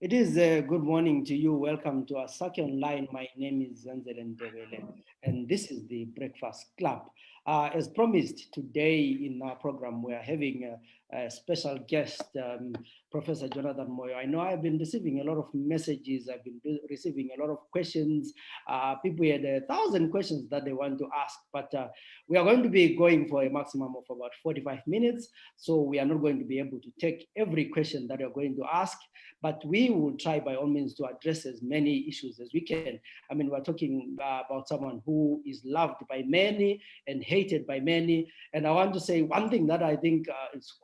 It is a good morning to you. Welcome to our second line. My name is Zanzelen Dewele, and this is the Breakfast Club. As promised, today in our program, we are having a special guest, Professor Jonathan Moyo. I know I've been receiving a lot of messages. I've been receiving a lot of questions. People had 1,000 questions that they want to ask, but we are going to be going for a maximum of about 45 minutes. So we are not going to be able to take every question that you're going to ask, but we will try by all means to address as many issues as we can. I mean, we're talking about someone who is loved by many and hated by many. And I want to say one thing that I think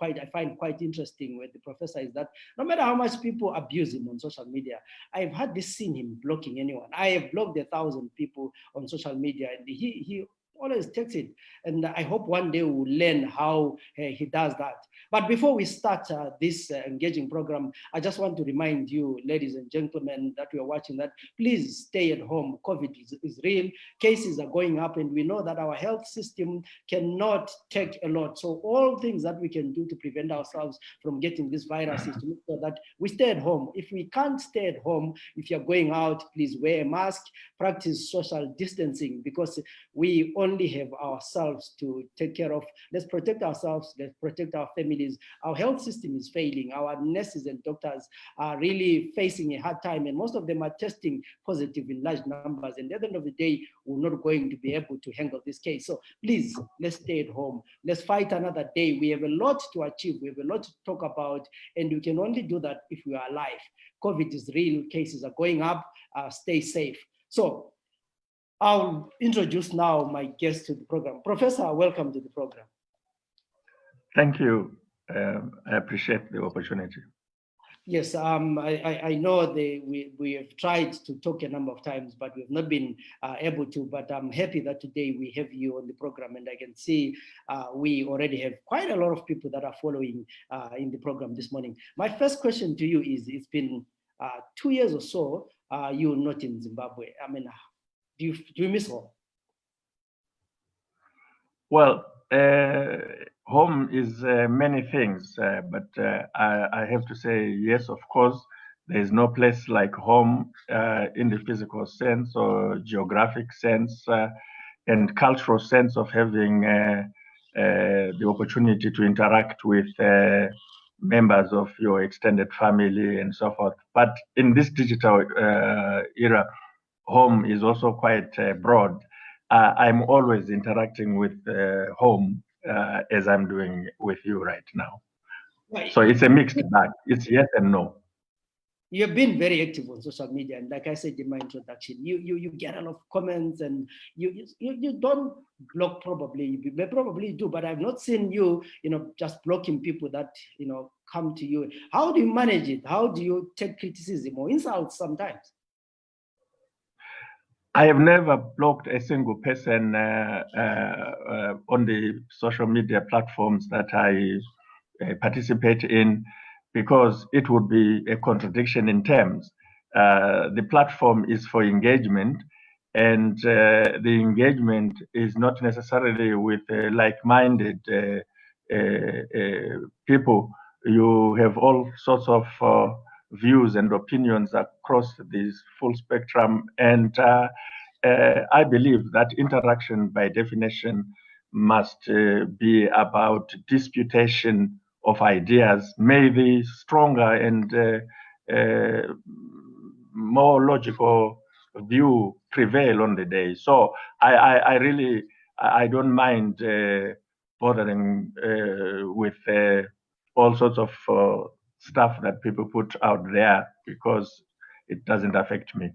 I find quite interesting with the professor is that no matter how much people abuse him on social media, I've hardly seen him blocking anyone. I have blocked 1,000 people on social media, and he always takes it. And I hope one day we'll learn how he does that. But before we start this engaging program, I just want to remind you, ladies and gentlemen, that we are watching, that please stay at home. COVID is real. Cases are going up, and we know that our health system cannot take a lot. So all things that we can do to prevent ourselves from getting this virus is to make sure that we stay at home. If we can't stay at home, if you're going out, please wear a mask, practice social distancing, because we only have ourselves to take care of. Let's protect ourselves, let's protect our families. Our health system is failing. Our nurses and doctors are really facing a hard time, and most of them are testing positive in large numbers. And at the end of the day, we're not going to be able to handle this case. So please, let's stay at home. Let's fight another day. We have a lot to achieve. We have a lot to talk about, and we can only do that if we are alive. COVID is real. Cases are going up. Stay safe. So I'll introduce now my guest to the program. Professor, welcome to the program. Thank you. I appreciate the opportunity. Yes, I know we have tried to talk a number of times, but we've not been able to. But I'm happy that today we have you on the program, and I can see we already have quite a lot of people that are following in the program this morning. My first question to you is: it's been 2 years or so you're not in Zimbabwe. I mean, do you miss home? Well, home is many things, but I have to say, yes, of course, there is no place like home in the physical sense or geographic sense and cultural sense of having the opportunity to interact with members of your extended family and so forth. But in this digital era, home is also quite broad. I'm always interacting with home as I'm doing with you right now. Right. So it's a mixed bag. It's yes and no. You've been very active on social media, and like I said in my introduction, you get a lot of comments, and you don't block. Probably you may probably do, but I've not seen you just blocking people that come to you. How do you manage it? How do you take criticism or insults sometimes? I have never blocked a single person on the social media platforms that I participate in, because it would be a contradiction in terms. The platform is for engagement, and the engagement is not necessarily with like-minded people. You have all sorts of views and opinions across this full spectrum, and I believe that interaction by definition must be about disputation of ideas, maybe stronger and more logical view prevail on the day. So I really don't mind bothering with all sorts of stuff that people put out there, because it doesn't affect me.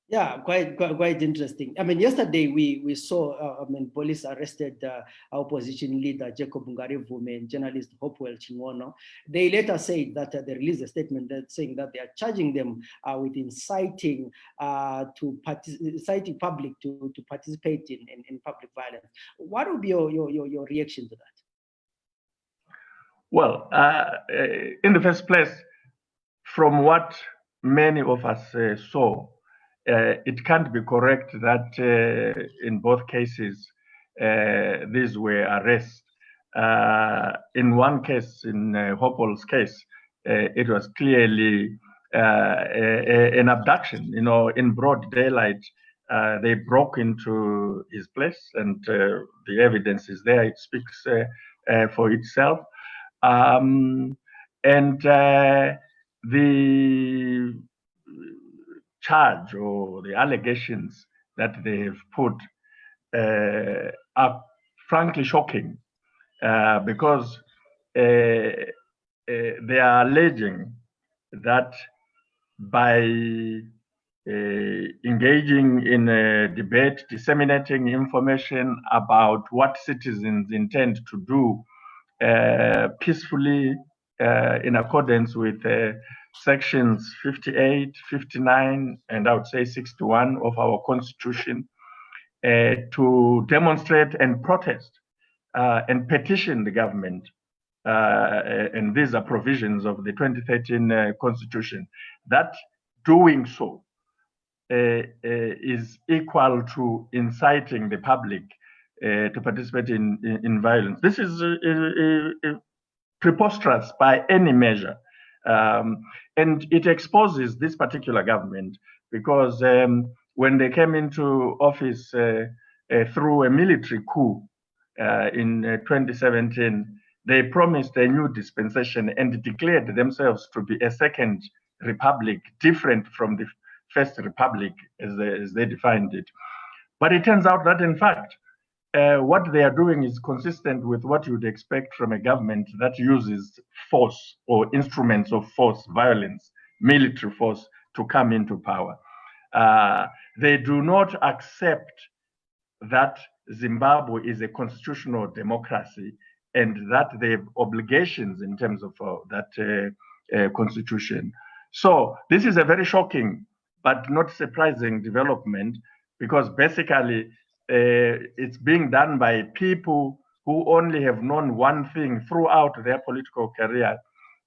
Yeah, quite interesting. I mean, yesterday we saw, police arrested opposition leader Jacob Ngarivume and journalist Hopewell Chingono. They later said that they released a statement that saying that they are charging them with inciting inciting public to participate in public violence. What would be your reaction to that? Well, in the first place, from what many of us saw, it can't be correct that in both cases these were arrests. In one case, in Hopewell's case, it was clearly an abduction. You know, in broad daylight, they broke into his place, and the evidence is there. It speaks for itself. And the charge or the allegations that they have put are frankly shocking because they are alleging that by engaging in a debate, disseminating information about what citizens intend to do peacefully in accordance with sections 58, 59, and I would say 61 of our Constitution, to demonstrate and protest and petition the government. And these are provisions of the 2013 Constitution, that doing so is equal to inciting the public to participate in violence. This is preposterous by any measure. And it exposes this particular government because when they came into office through a military coup in 2017, they promised a new dispensation and declared themselves to be a second republic, different from the first republic as they defined it. But it turns out that, in fact, what they are doing is consistent with what you'd expect from a government that uses force or instruments of force, violence, military force to come into power. They do not accept that Zimbabwe is a constitutional democracy and that they have obligations in terms of that constitution. So this is a very shocking but not surprising development, because basically it's being done by people who only have known one thing throughout their political career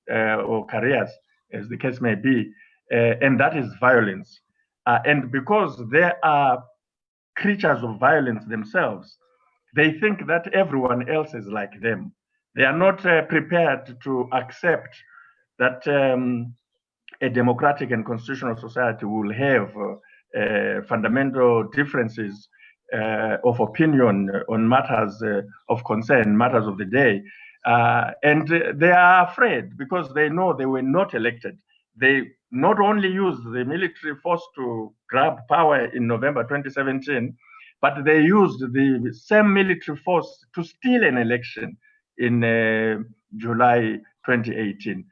or careers, as the case may be, and that is violence. And because they are creatures of violence themselves, they think that everyone else is like them. They are not prepared to accept that a democratic and constitutional society will have fundamental differences of opinion on matters of concern, matters of the day. And they are afraid because they know they were not elected. They not only used the military force to grab power in November 2017, but they used the same military force to steal an election in July 2018.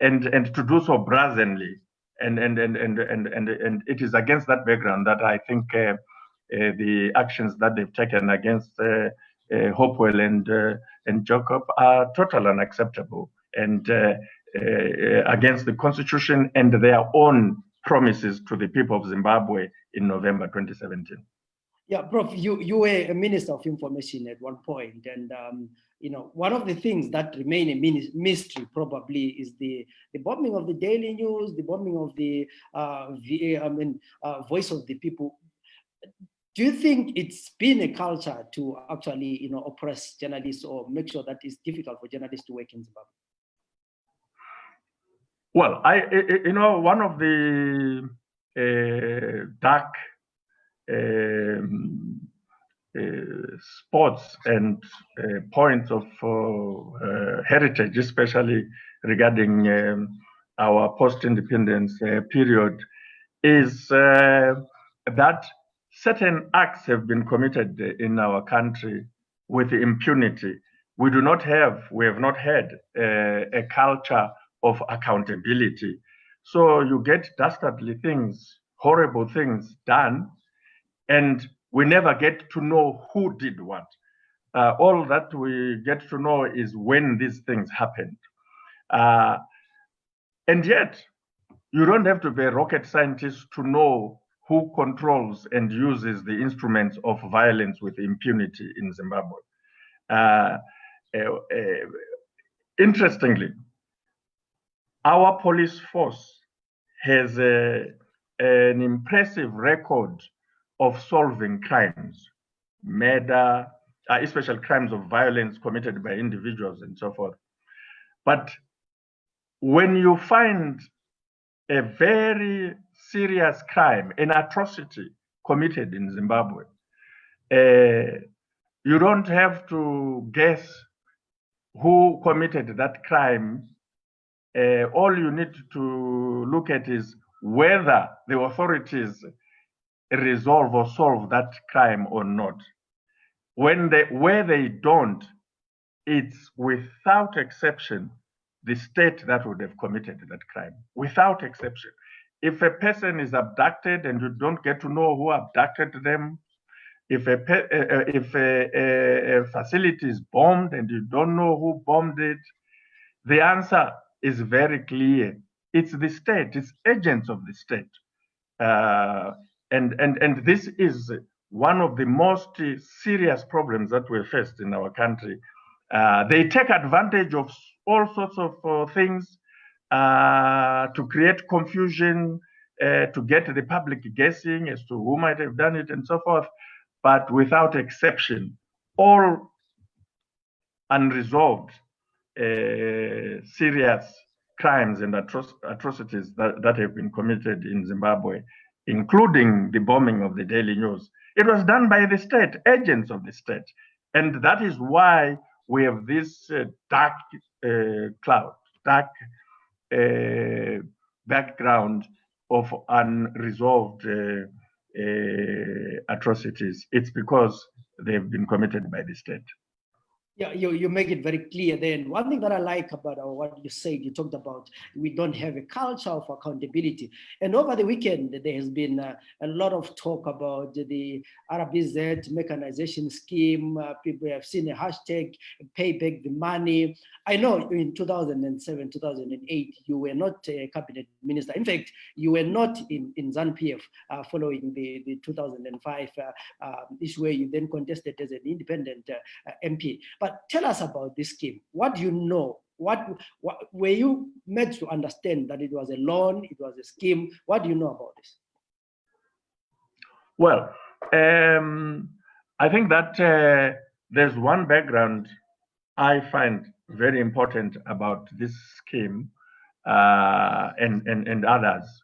And to do so brazenly, and it is against that background that I think the actions that they've taken against Hopewell and Jacob are totally unacceptable and against the Constitution and their own promises to the people of Zimbabwe in November 2017. Yeah, Prof, you were a Minister of Information at one point, and you know, one of the things that remain a mystery probably is the bombing of the Daily News, the bombing of the Voice of the People. Do you think it's been a culture to actually, you know, oppress journalists or make sure that it's difficult for journalists to work in Zimbabwe? Well, you know, one of the dark spots and points of heritage, especially regarding our post-independence period, is that certain acts have been committed in our country with impunity. We have not had a culture of accountability. So you get dastardly things, horrible things done, and we never get to know who did what. All that we get to know is when these things happened. And yet, you don't have to be a rocket scientist to know who controls and uses the instruments of violence with impunity in Zimbabwe. Interestingly, our police force has an impressive record of solving crimes, murder, especially crimes of violence committed by individuals and so forth. But when you find a very serious crime, an atrocity committed in Zimbabwe, you don't have to guess who committed that crime. All you need to look at is whether the authorities resolve or solve that crime or not. Where they don't, it's without exception the state that would have committed that crime, without exception. If a person is abducted and you don't get to know who abducted them, if a facility is bombed and you don't know who bombed it, the answer is very clear. It's the state, it's agents of the state. And this is one of the most serious problems that we faced in our country. They take advantage of all sorts of things to create confusion, to get the public guessing as to who might have done it and so forth. But without exception, all unresolved serious crimes and atrocities that have been committed in Zimbabwe, including the bombing of the Daily News, it was done by the state, agents of the state. And that is why we have this dark cloud, dark background of unresolved atrocities. It's because they've been committed by the state. Yeah, you make it very clear then. One thing that I like about what you said, you talked about, we don't have a culture of accountability. And over the weekend, there has been a lot of talk about the RBZ mechanization scheme. People have seen a hashtag, pay back the money. I know in 2007, 2008, you were not a cabinet minister. In fact, you were not in ZANU PF following the 2005 issue where you then contested as an independent MP. But tell us about this scheme. What do you know? What were you made to understand that it was a loan, it was a scheme? What do you know about this? Well, I think that there's one background I find very important about this scheme and others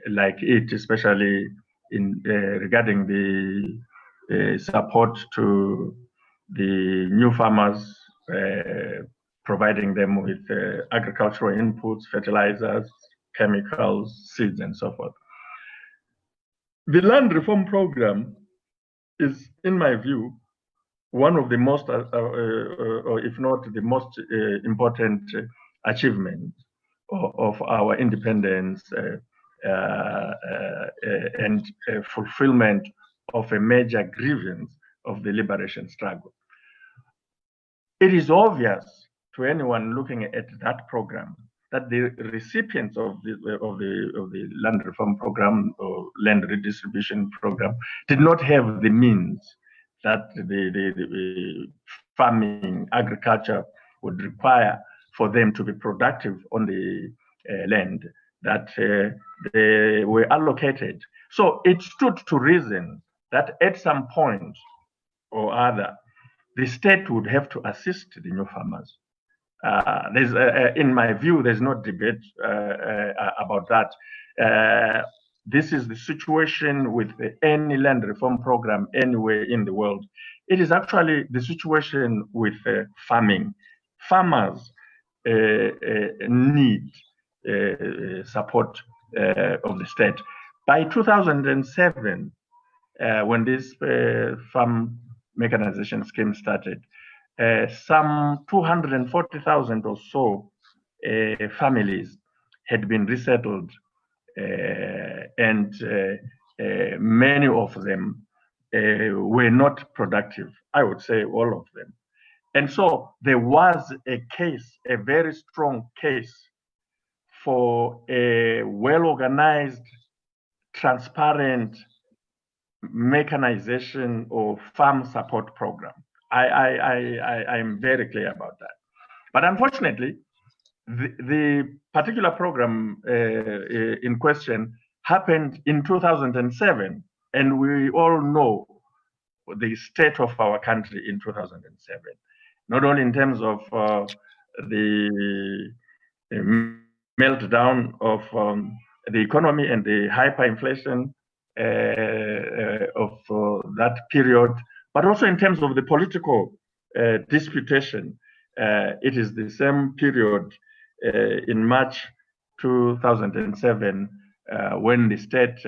like it, especially in regarding the support to the new farmers, providing them with agricultural inputs, fertilizers, chemicals, seeds, and so forth. The land reform program is, in my view, one of the most, or if not the most important achievement of our independence and fulfillment of a major grievance of the liberation struggle. It is obvious to anyone looking at that program that the recipients of the land reform program or land redistribution program did not have the means that the farming, agriculture would require for them to be productive on the land that they were allocated. So it stood to reason that at some point or other, the state would have to assist the new farmers. In my view, there's no debate about that. This is the situation with any land reform program anywhere in the world. It is actually the situation with farming. Farmers need support of the state. By 2007, when this farm mechanization scheme started, some 240,000 or so families had been resettled, and many of them were not productive. I would say all of them. And so there was a case, a very strong case, for a well-organized, transparent mechanization or farm support program. I'm very clear about that. But unfortunately, the particular program in question happened in 2007, and we all know the state of our country in 2007, not only in terms of the meltdown of the economy and the hyperinflation of that period, but also in terms of the political disputation. It is the same period in March 2007 when the state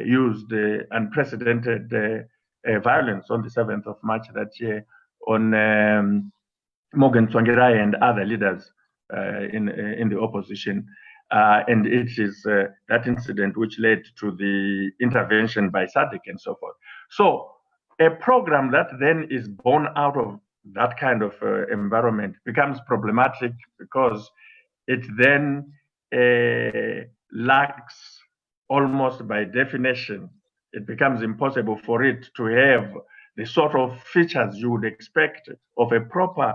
used unprecedented violence on the 7th of March that year on Morgan Tsvangirai and other leaders in the opposition. And it is that incident which led to the intervention by SADC and so forth. So a program that then is born out of that kind of environment becomes problematic because it then lacks, almost by definition, it becomes impossible for it to have the sort of features you would expect of a proper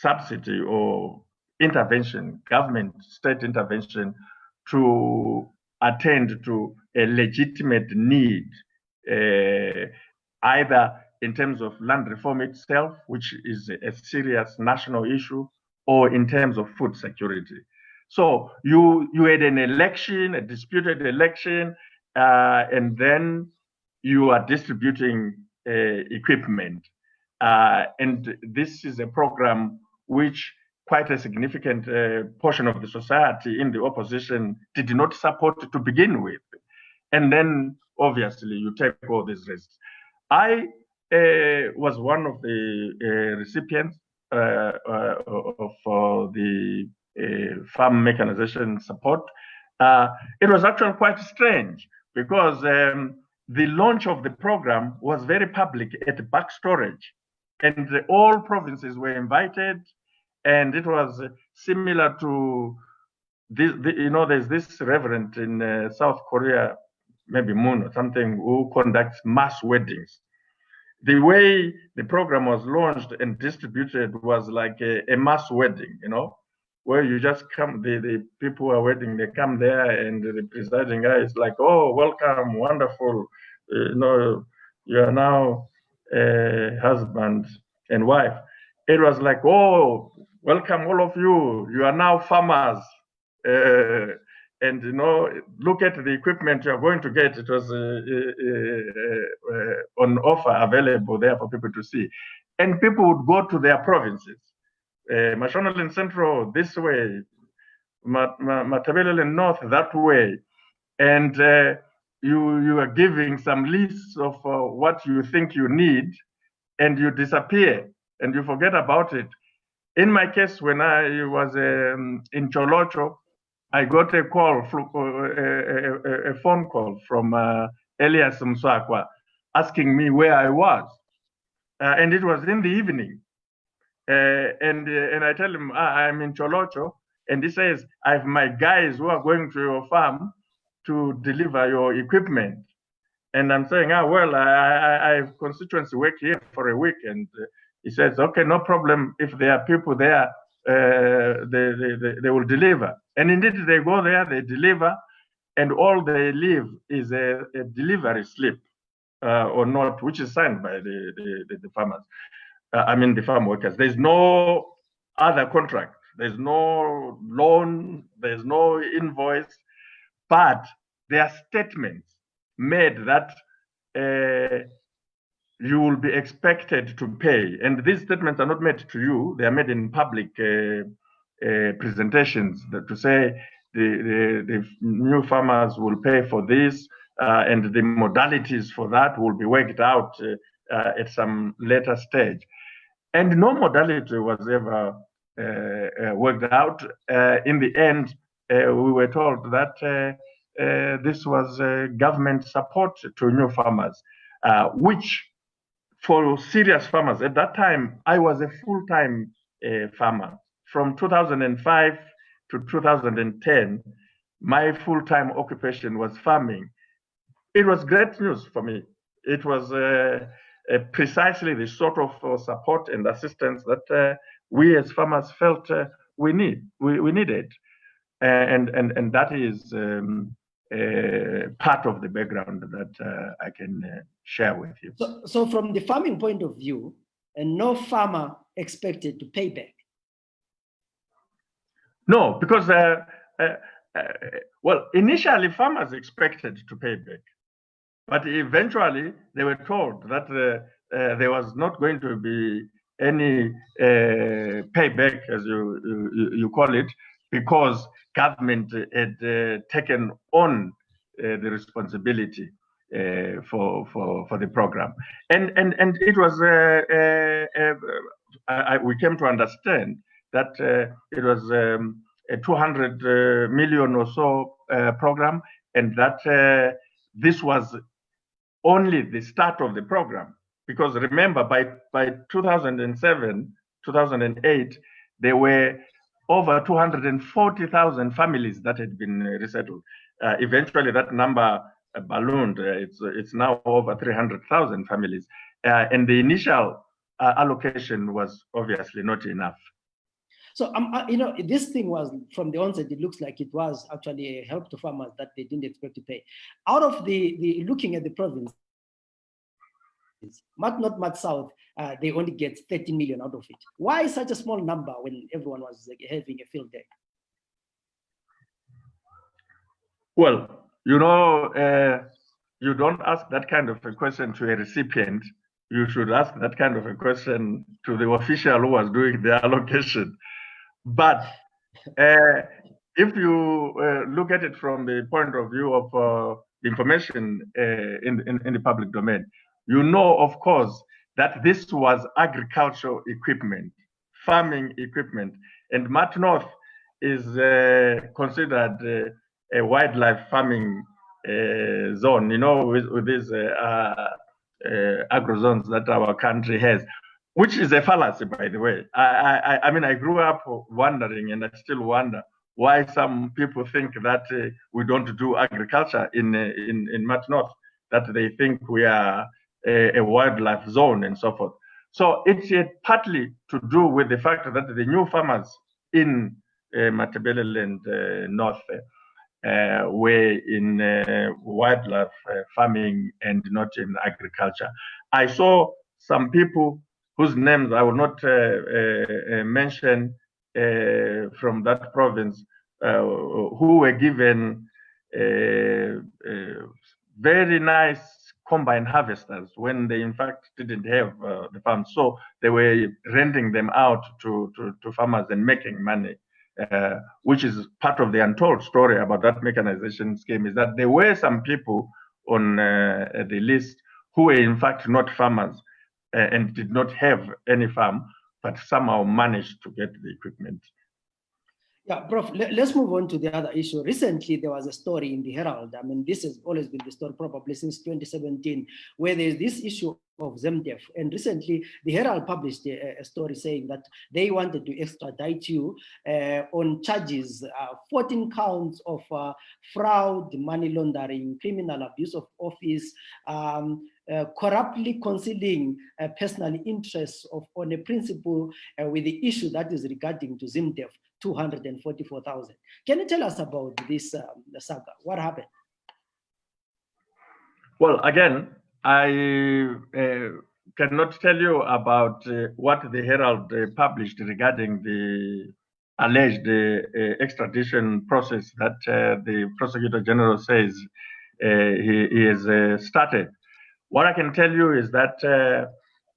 subsidy or intervention, government, state intervention to attend to a legitimate need, either in terms of land reform itself, which is a serious national issue, or in terms of food security. So you had an election, a disputed election, and then you are distributing equipment. And this is a program which quite a significant portion of the society in the opposition did not support to begin with. And then obviously you take all these risks. I was one of the recipients of the farm mechanization support. It was actually quite strange because the launch of the program was very public at back storage, and all provinces were invited, and it was similar to this. There's this reverend in South Korea, maybe Moon or something, who conducts mass weddings. The way the program was launched and distributed was like a mass wedding, where you just come, the people who are wedding, they come there, and the presiding guy is like, oh, welcome, wonderful, you are now husband and wife. It was like, oh, welcome all of you, you are now farmers. And look at the equipment you are going to get. It was on offer, available there for people to see. And people would go to their provinces. Mashonaland Central this way, Matabeleland North that way. And you are giving some lists of what you think you need, and you disappear and you forget about it. In my case, when I was in Cholocho, I got a call, a phone call from Elias Msakwa asking me where I was. And it was in the evening. And I tell him, I'm in Cholocho. And he says, I have my guys who are going to your farm to deliver your equipment. And I'm saying, well, I have constituency work here for a week. And he says, okay, no problem. If there are people there, they will deliver. And indeed, they go there, they deliver, and all they leave is a delivery slip or not, which is signed by the farmers. The farm workers. There's no other contract. There's no loan. There's no invoice. But there are statements made that you will be expected to pay. And these statements are not made to you. They are made in public presentations to say the new farmers will pay for this, and the modalities for that will be worked out at some later stage. And no modality was ever worked out. In the end, we were told that this was government support to new farmers, which for serious farmers, at that time, I was a full-time farmer. From 2005 to 2010, my full-time occupation was farming. It was great news for me. It was precisely the sort of support and assistance that we as farmers felt we needed. And that is part of the background that I can share with you. So from the farming point of view, and no farmer expected to pay back. No, because well, initially farmers expected to pay back, but eventually they were told that there was not going to be any payback, as you call it, because government had taken on the responsibility for the program, and it was we came to understand that it was a 200 million or so program, and that this was only the start of the program. Because remember, by 2007, 2008, there were over 240,000 families that had been resettled. Eventually, that number ballooned. It's now over 300,000 families. And the initial allocation was obviously not enough. So, you know, this thing was from the onset, it looks like it was actually a help to farmers that they didn't expect to pay. Out of the looking at the province, not much south, they only get 30 million out of it. Why such a small number when everyone was having a field day? Well, you know, you don't ask that kind of a question to a recipient. You should ask that kind of a question to the official who was doing the allocation. But if you look at it from the point of view of information in the public domain, you know, of course, that this was agricultural equipment, farming equipment, and Mat North is considered a wildlife farming zone, you know, with these agro zones that our country has, which is a fallacy, by the way. I mean, I grew up wondering, and I still wonder why some people think that we don't do agriculture in Mat North, that they think we are a wildlife zone and so forth. So it's partly to do with the fact that the new farmers in Matabeleland North were in wildlife farming and not in agriculture. I saw some people whose names I will not mention from that province, who were given very nice combine harvesters when they in fact didn't have the farms. So they were renting them out to farmers and making money. Which is part of the untold story about that mechanization scheme, is that there were some people on the list who were in fact not farmers and did not have any farm, but somehow managed to get the equipment. Yeah, Prof, let's move on to the other issue. Recently, there was a story in the Herald. I mean, this has always been the story probably since 2017, where there's this issue of ZANU PF. And recently, the Herald published a story saying that they wanted to extradite you on charges, 14 counts of fraud, money laundering, criminal abuse of office, corruptly concealing personal interests on a principle with the issue that is regarding to ZANU PF. 244,000. Can you tell us about this saga? What happened? Well, again, I cannot tell you about what the Herald published regarding the alleged extradition process that the Prosecutor General says he has started. What I can tell you is that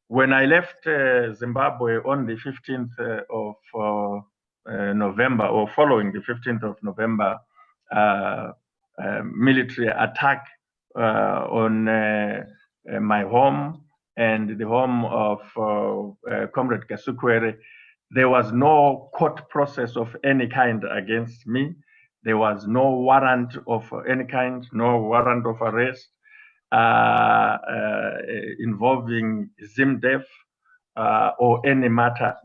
when I left Zimbabwe on the 15th of November, or following the 15th of November military attack on my home and the home of Comrade Kasukwere, there was no court process of any kind against me. There was no warrant of any kind, no warrant of arrest involving ZIMDEF or any matter.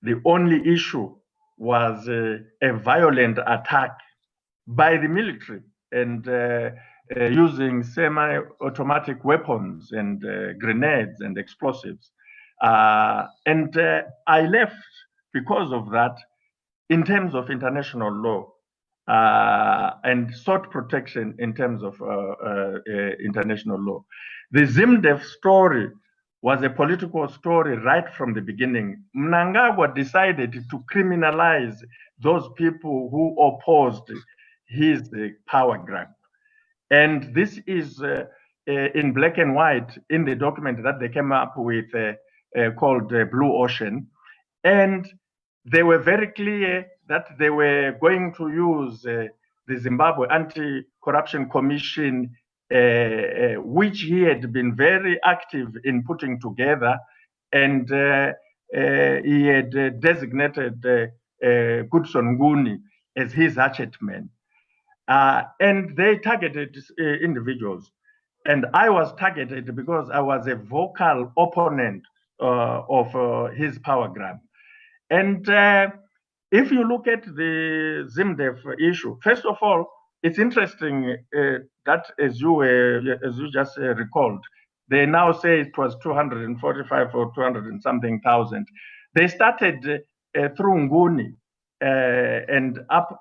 The only issue was a violent attack by the military and using semi-automatic weapons and grenades and explosives. And I left because of that in terms of international law and sought protection in terms of international law. The ZIMDEF story was a political story right from the beginning. Mnangagwa decided to criminalize those people who opposed his power grab. And this is in black and white in the document that they came up with called Blue Ocean. And they were very clear that they were going to use the Zimbabwe Anti-Corruption Commission, which he had been very active in putting together. And he had designated Goodson Nguni as his hatchet man. And they targeted individuals. And I was targeted because I was a vocal opponent of his power grab. And if you look at the ZimDef issue, first of all, it's interesting that as you just recalled, they now say it was 245 or 200 and something thousand. They started through Nguni and up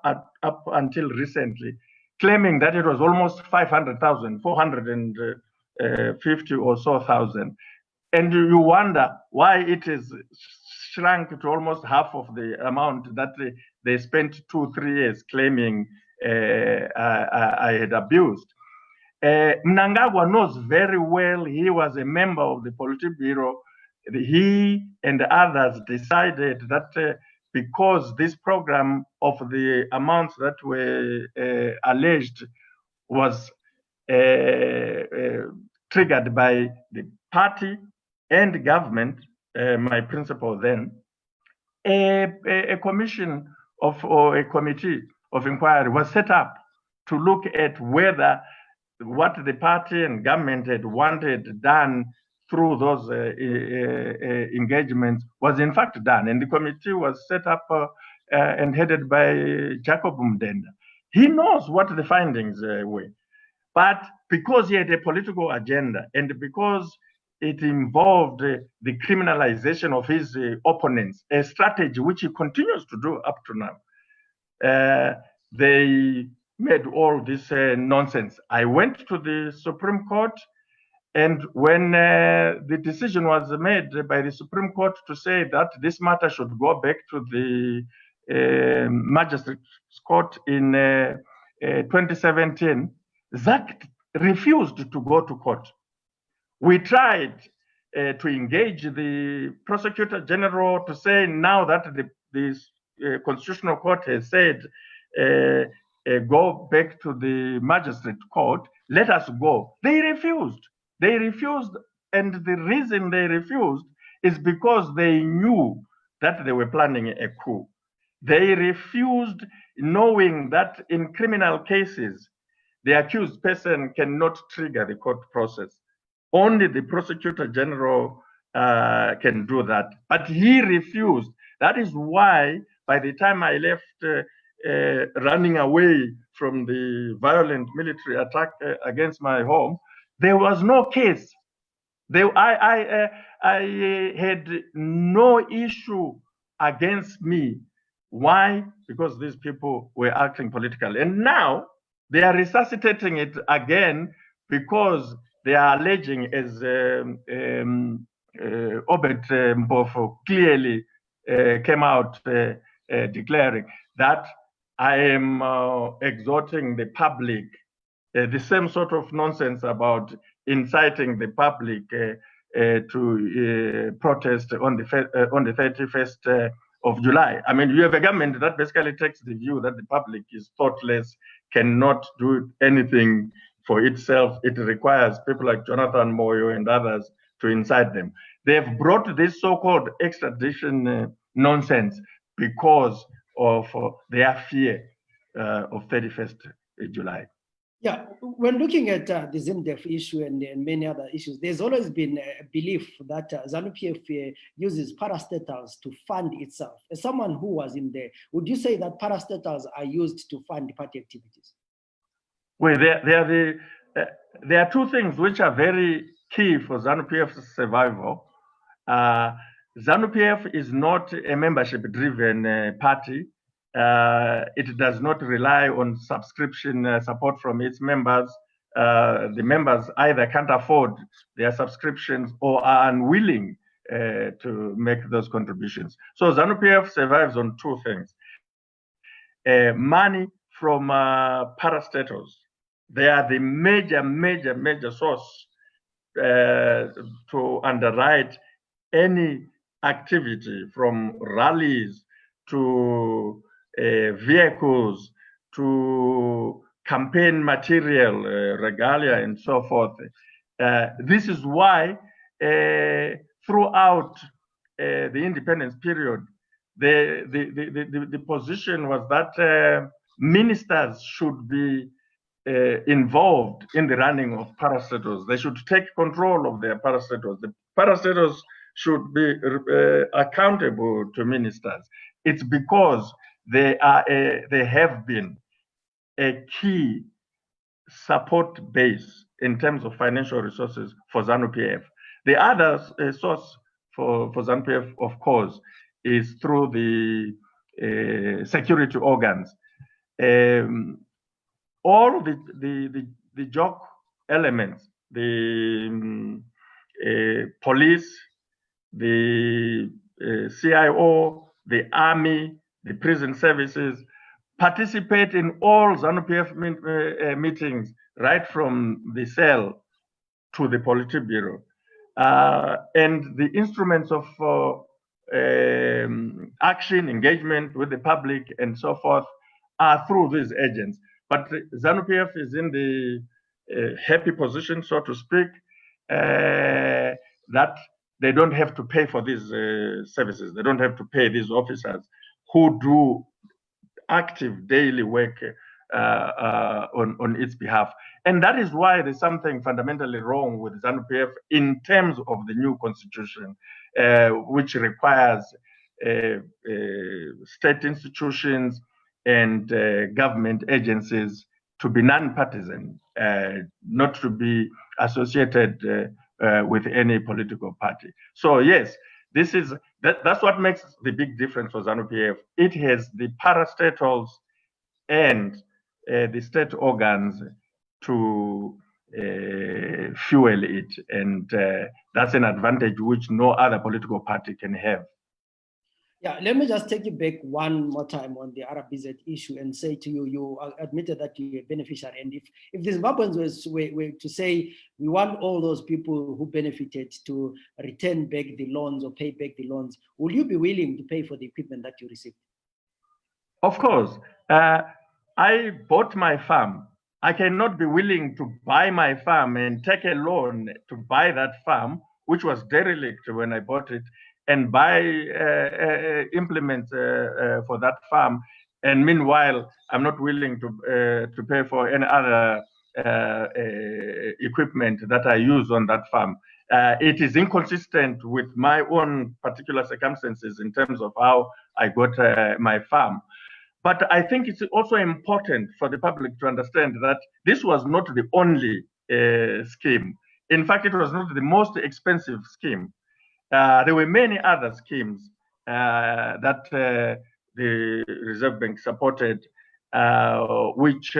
until recently, claiming that it was almost 500,000, 450 or so thousand. And you wonder why it is shrunk to almost half of the amount that they spent 2-3 years claiming I had abused. Mnangagwa knows very well, he was a member of the Politburo. He and others decided that because this program of the amounts that were alleged was triggered by the party and government, my principal then, a commission or a committee of inquiry was set up to look at whether what the party and government had wanted done through those engagements was in fact done. And the committee was set up and headed by Jacob Mdenda. He knows what the findings were. But because he had a political agenda and because it involved the criminalization of his opponents, a strategy which he continues to do up to now, they made all this nonsense. I went to the Supreme Court, and when the decision was made by the Supreme Court to say that this matter should go back to the Magistrates Court in 2017, ZAC refused to go to court. We tried to engage the Prosecutor General to say now that the Constitutional Court has said go back to the Magistrate Court, let us go. They refused. They refused, and the reason they refused is because they knew that they were planning a coup. They refused, knowing that in criminal cases, the accused person cannot trigger the court process. Only the Prosecutor General can do that. But he refused. That is why, by the time I left running away from the violent military attack against my home, there was no case. I had no issue against me. Why? Because these people were acting politically. And now they are resuscitating it again because they are alleging, as Obed Mbofo clearly came out declaring, that I am exhorting the public, the same sort of nonsense about inciting the public to protest on the 31st of July. I mean, you have a government that basically takes the view that the public is thoughtless, cannot do anything for itself. It requires people like Jonathan Moyo and others to incite them. They have brought this so-called extradition nonsense because of their fear of 31st July. Yeah, when looking at the ZimDef issue and many other issues, there's always been a belief that ZANU PF uses parastatals to fund itself. As someone who was in there, would you say that parastatals are used to fund party activities? Well, there are two things which are very key for ZANU PF's survival. ZANU PF is not a membership-driven party. It does not rely on subscription support from its members. the members either can't afford their subscriptions or are unwilling to make those contributions. So ZANU PF survives on two things. Money from parastatals. They are the major source to underwrite any activity, from rallies to vehicles to campaign material, regalia, and so forth. This is why throughout the independence period, the position was that ministers should be involved in the running of parastatals. They should take control of their parastatals. The parastatals should be accountable to ministers. It's because they have been a key support base in terms of financial resources for ZANU PF. The other source for ZANU PF, of course, is through the security organs. All the JOC elements, the police, the CIO, the army, the prison services, participate in all ZANU PF meetings, right from the cell to the Politburo. And the instruments of action, engagement with the public, and so forth are through these agents. But ZANU PF is in the happy position, so to speak, that they don't have to pay for these services. They don't have to pay these officers who do active daily work on its behalf. And that is why there's something fundamentally wrong with ZANU PF in terms of the new constitution, which requires state institutions and government agencies to be non-partisan, not to be associated with any political party. So yes, that's what makes the big difference for ZANU PF. It has the parastatals and the state organs to fuel it, and that's an advantage which no other political party can have. Yeah, let me just take you back one more time on the RBZ issue and say to you, you admitted that you're a beneficiary. And if the Zimbabweans were to say, we want all those people who benefited to return back the loans or pay back the loans, will you be willing to pay for the equipment that you received? Of course. I bought my farm. I cannot be willing to buy my farm and take a loan to buy that farm, which was derelict when I bought it, and buy implements for that farm. And meanwhile, I'm not willing to pay for any other equipment that I use on that farm. It is inconsistent with my own particular circumstances in terms of how I got my farm. But I think it's also important for the public to understand that this was not the only scheme. In fact, it was not the most expensive scheme. There were many other schemes that the Reserve Bank supported, which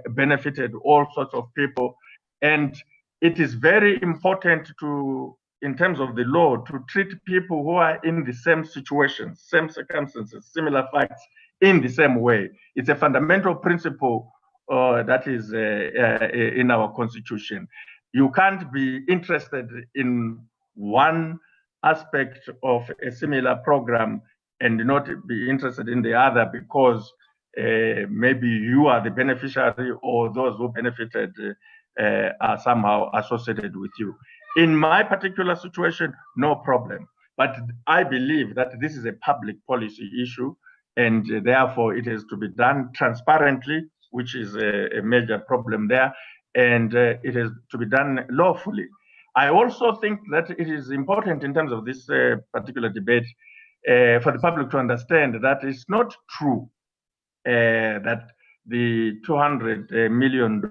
benefited all sorts of people. And it is very important to, in terms of the law, to treat people who are in the same situations, same circumstances, similar facts, in the same way. It's a fundamental principle that is in our constitution. You can't be interested in one aspect of a similar program and not be interested in the other because maybe you are the beneficiary or those who benefited are somehow associated with you. In my particular situation, no problem. But I believe that this is a public policy issue, and therefore it is to be done transparently, which is a major problem there, and it is to be done lawfully. I also think that it is important in terms of this particular debate for the public to understand that it's not true that the $200 million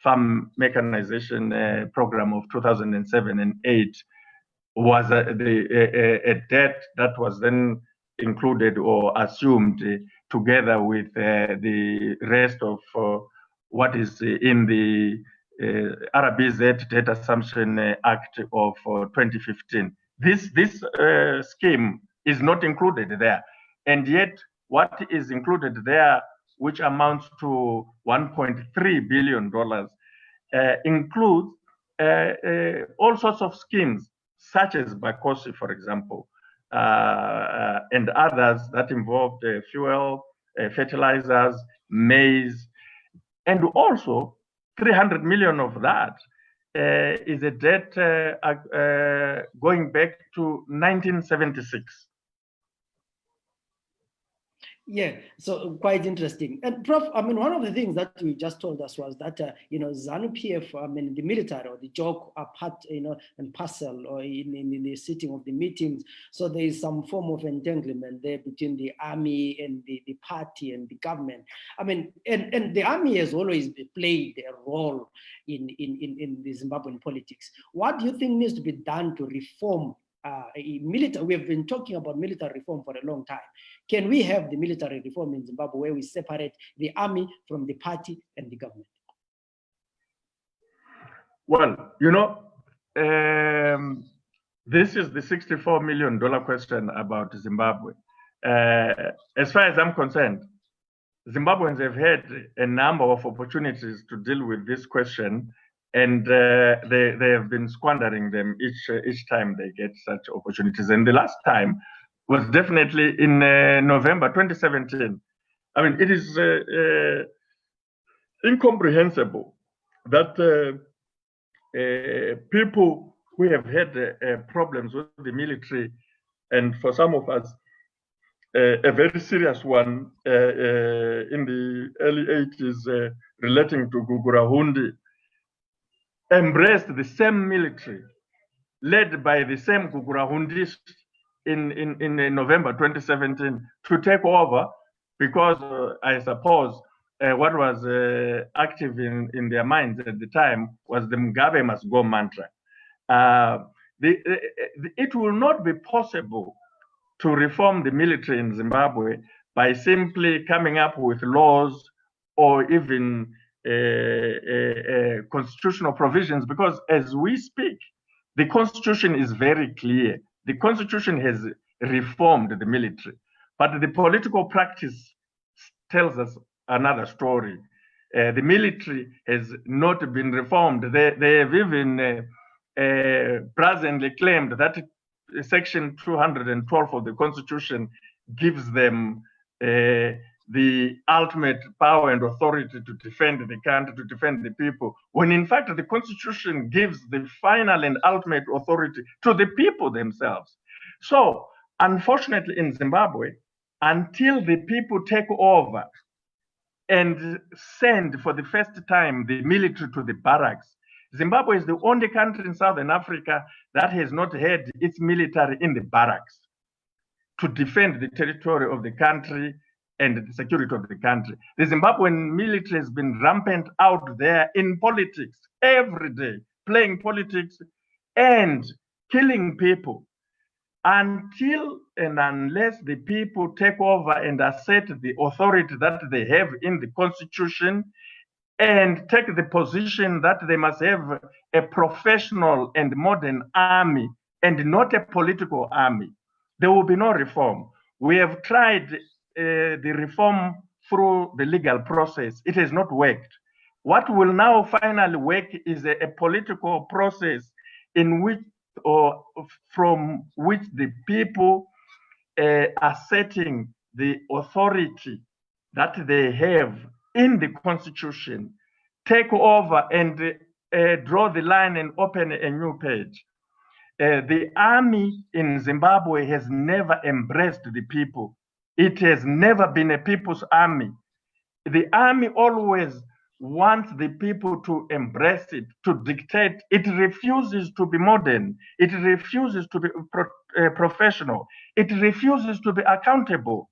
farm mechanization program of 2007 and 8 was a debt that was then included or assumed together with the rest of what is in the RBZ Debt Assumption Act of 2015. This scheme is not included there, and yet what is included there, which amounts to $1.3 billion, includes all sorts of schemes, such as Bakosi, for example, and others that involved fuel, fertilizers, maize, and also 300 million of that is a debt going back to 1976. Yeah, so quite interesting. And Prof, I mean, one of the things that you just told us was that, ZANU PF, I mean, the military or the joke are part, and parcel or in the sitting of the meetings. So there is some form of entanglement there between the army and the party and the government. I mean, and the army has always played a role in the Zimbabwean politics. What do you think needs to be done to reform military? We have been talking about military reform for a long time. Can we have the military reform in Zimbabwe where we separate the army from the party and the government? Well, this is the $64 million question about Zimbabwe. As far as I'm concerned, Zimbabweans have had a number of opportunities to deal with this question, and they have been squandering them each time they get such opportunities. And the last time was definitely in November 2017. I mean, it is incomprehensible that people who have had problems with the military, and for some of us, a very serious one in the early 80s relating to Gugurahundi, embraced the same military led by the same Gugurahundis in November 2017 to take over, because I suppose what was active in their minds at the time was the Mugabe must go mantra. It will not be possible to reform the military in Zimbabwe by simply coming up with laws or even constitutional provisions, because as we speak, the constitution is very clear. The constitution has reformed the military, but the political practice tells us another story. The military has not been reformed. They have even presently claimed that Section 212 of the Constitution gives them the ultimate power and authority to defend the country, to defend the people, when in fact the Constitution gives the final and ultimate authority to the people themselves. So, unfortunately, in Zimbabwe, until the people take over and send for the first time the military to the barracks, Zimbabwe is the only country in Southern Africa that has not had its military in the barracks to defend the territory of the country and the security of the country. The Zimbabwean military has been rampant out there in politics every day, playing politics and killing people, until and unless the people take over and assert the authority that they have in the Constitution and take the position that they must have a professional and modern army and not a political army, there will be no reform. We have tried the reform through the legal process. It has not worked. What will now finally work is a political process in which, or from which the people are setting the authority that they have in the Constitution, take over and draw the line and open a new page. The army in Zimbabwe has never embraced the people. It has never been a people's army. The army always wants the people to embrace it, to dictate. It refuses to be modern. It refuses to be professional. It refuses to be accountable.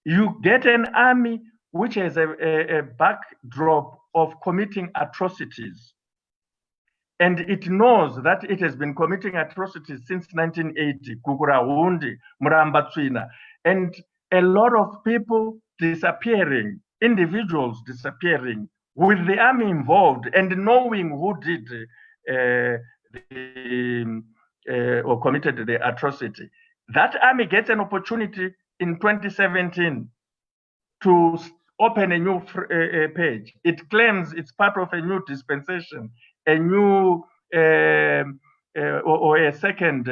You get an army which has a backdrop of committing atrocities. And it knows that it has been committing atrocities since 1980, Gugurahundi, Murambatsvina, and a lot of people disappearing, individuals disappearing with the army involved and knowing who did or committed the atrocity, that army gets an opportunity in 2017 to open a new page. It claims it's part of a new dispensation, a new or a second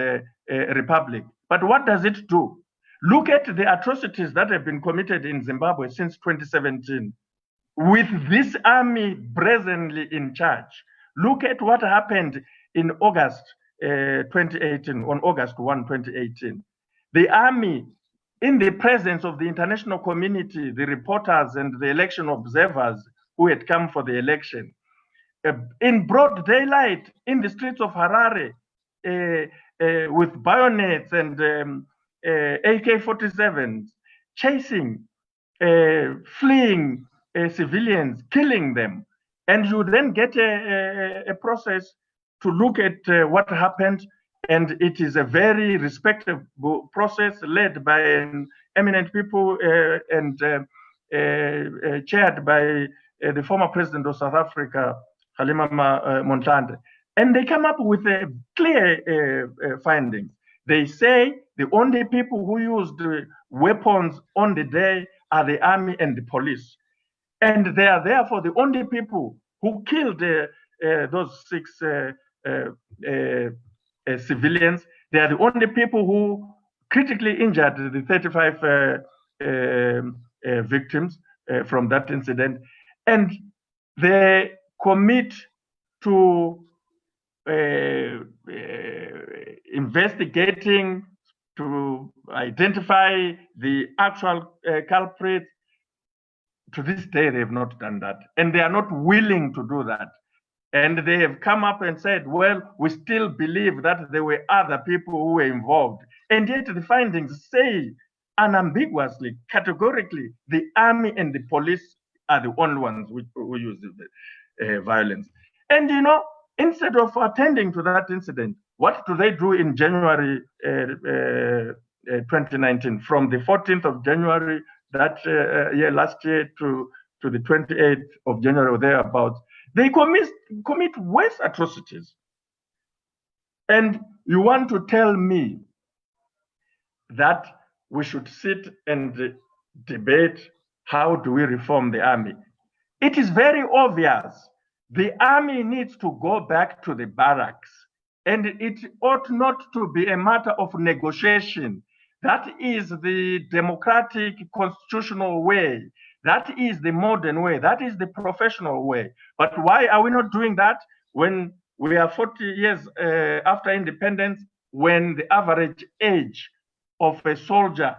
republic. But what does it do? Look at the atrocities that have been committed in Zimbabwe since 2017. With this army presently in charge, look at what happened in August 2018, on August 1, 2018. The army, in the presence of the international community, the reporters and the election observers who had come for the election, in broad daylight in the streets of Harare, with bayonets and AK-47s, chasing, fleeing civilians, killing them. And you then get a process to look at what happened. And it is a very respectable process led by eminent people and chaired by the former president of South Africa, Halima Montande. And they come up with a clear findings. They say the only people who used weapons on the day are the army and the police. And they are therefore the only people who killed those 6 civilians. They are the only people who critically injured the 35 victims from that incident. And they commit to investigating, to identify the actual culprits. To this day, they have not done that. And they are not willing to do that. And they have come up and said, well, we still believe that there were other people who were involved. And yet the findings say unambiguously, categorically, the army and the police are the only ones who use violence. And, you know, instead of attending to that incident, what do they do in January 2019? From the 14th of January that year, last year, to the 28th of January or thereabouts, they commit worse atrocities. And you want to tell me that we should sit and debate how do we reform the army? It is very obvious. The army needs to go back to the barracks, and it ought not to be a matter of negotiation. That is the democratic constitutional way. That is the modern way. That is the professional way. But why are we not doing that when we are 40 years after independence, when the average age of a soldier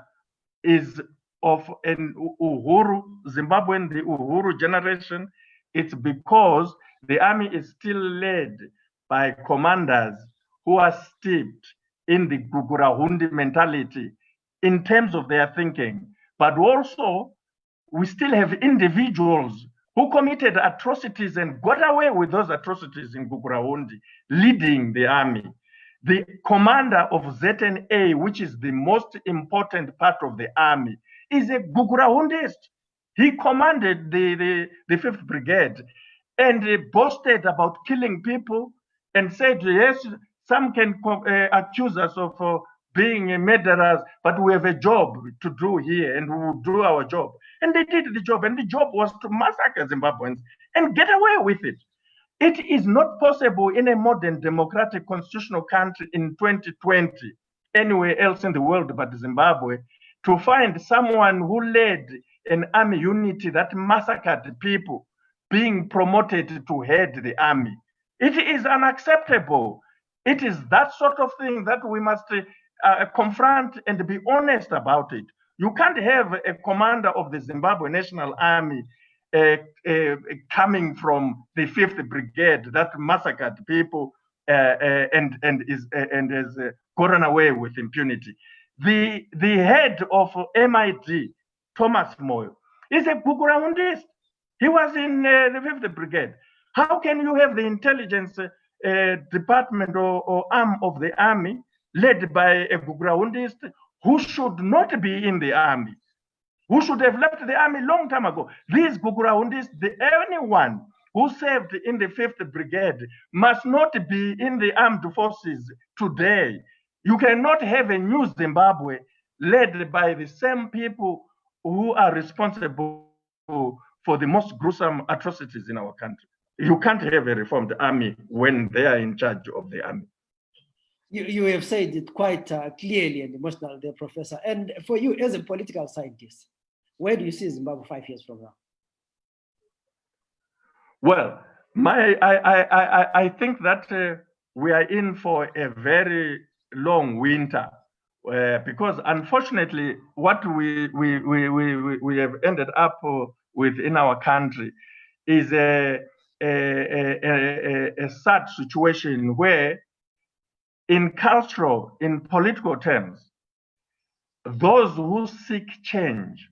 is of an Uhuru, Zimbabwean, the Uhuru generation? It's because the army is still led by commanders who are steeped in the Gugurahundi mentality in terms of their thinking. But also, we still have individuals who committed atrocities and got away with those atrocities in Gugurahundi, leading the army. The commander of ZNA, which is the most important part of the army, is a Gugurahundist. He commanded the 5th Brigade, and he boasted about killing people and said, yes, some can accuse us of being murderers, but we have a job to do here, and we will do our job. And they did the job, and the job was to massacre Zimbabweans and get away with it. It is not possible in a modern democratic constitutional country in 2020, anywhere else in the world but Zimbabwe, to find someone who led an army unity that massacred people being promoted to head the army. It is unacceptable. It is that sort of thing that we must confront and be honest about it. You can't have a commander of the Zimbabwe National Army coming from the 5th Brigade that massacred people and has gotten away with impunity. The head of MID, Thomas Moyo, is a Gugurahundist. He was in the 5th Brigade. How can you have the intelligence department or arm of the army led by a Gugurahundist who should not be in the army? who should have left the army long time ago. These Gugurahundis, anyone who served in the 5th Brigade must not be in the armed forces today. You cannot have a new Zimbabwe led by the same people who are responsible for the most gruesome atrocities in our country. You can't have a reformed army when they are in charge of the army. You have said it quite clearly and emotionally there, Professor. And for you as a political scientist, where do you see Zimbabwe 5 years from now? Well, I think that we are in for a very long winter because unfortunately what we have ended up with in our country is a sad situation where in cultural, in political terms, those who seek change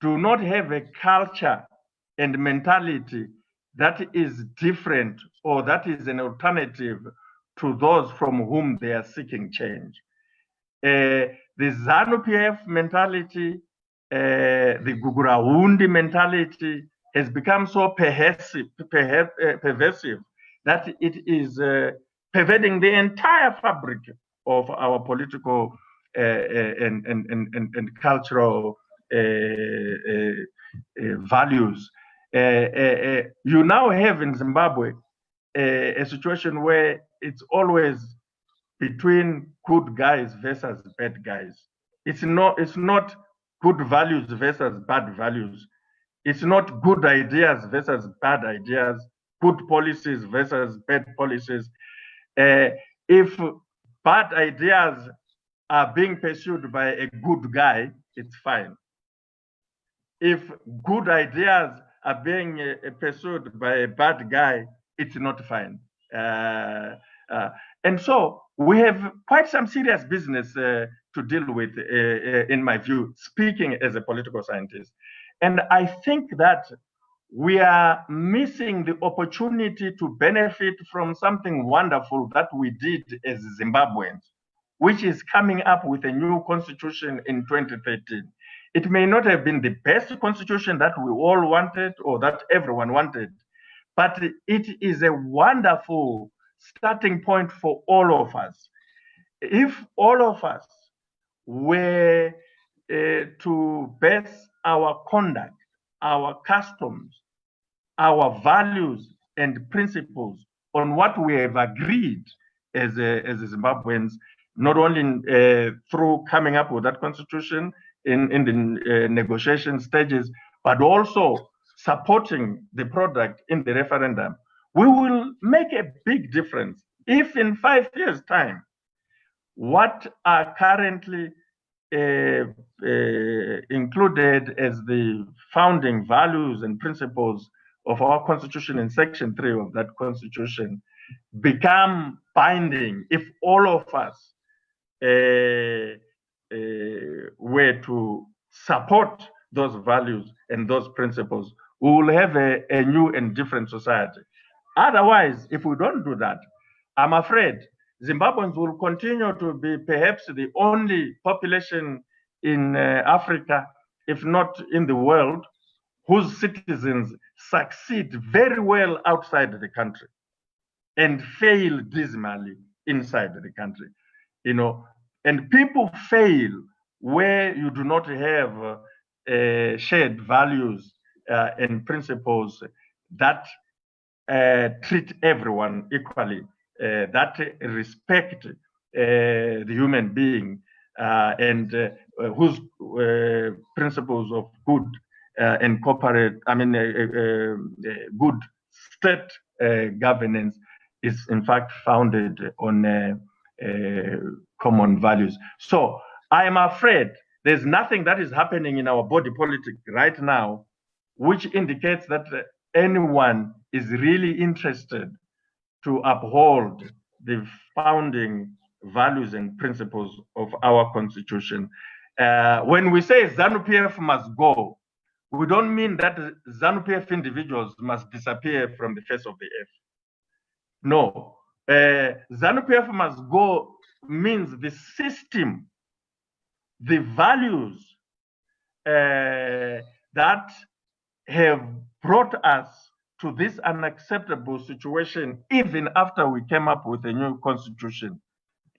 do not have a culture and mentality that is different or that is an alternative to those from whom they are seeking change. The ZANU PF mentality, the Gugurahunde mentality has become so pervasive that it is pervading the entire fabric of our political and cultural values. You now have in Zimbabwe a situation where it's always between good guys versus bad guys. It's not good values versus bad values. It's not good ideas versus bad ideas, good policies versus bad policies. If bad ideas are being pursued by a good guy, it's fine. If good ideas are being pursued by a bad guy, it's not fine. And so we have quite some serious business to deal with, in my view, speaking as a political scientist. And I think that we are missing the opportunity to benefit from something wonderful that we did as Zimbabweans, which is coming up with a new constitution in 2013. It may not have been the best constitution that we all wanted or that everyone wanted, but it is a wonderful starting point for all of us. If all of us were to base our conduct, our customs, our values and principles on what we have agreed as Zimbabweans, not only through coming up with that constitution in the negotiation stages, but also supporting the product in the referendum, we will make a big difference if in 5 years' time, what are currently included as the founding values and principles of our constitution in section 3 of that constitution become binding, if all of us were to support those values and those principles, we will have a new and different society. Otherwise, if we don't do that, I'm afraid Zimbabweans will continue to be perhaps the only population in Africa, if not in the world, whose citizens succeed very well outside the country and fail dismally inside the country. You know, and people fail where you do not have shared values and principles that treat everyone equally, that respect the human being, and whose principles of good and corporate, good state governance is in fact founded on common values. So I am afraid there's nothing that is happening in our body politic right now which indicates that anyone is really interested to uphold the founding values and principles of our constitution. When we say ZANU PF must go, we don't mean that ZANU PF individuals must disappear from the face of the earth. No, ZANU PF must go means the system, the values, that have brought us to this unacceptable situation even after we came up with a new constitution.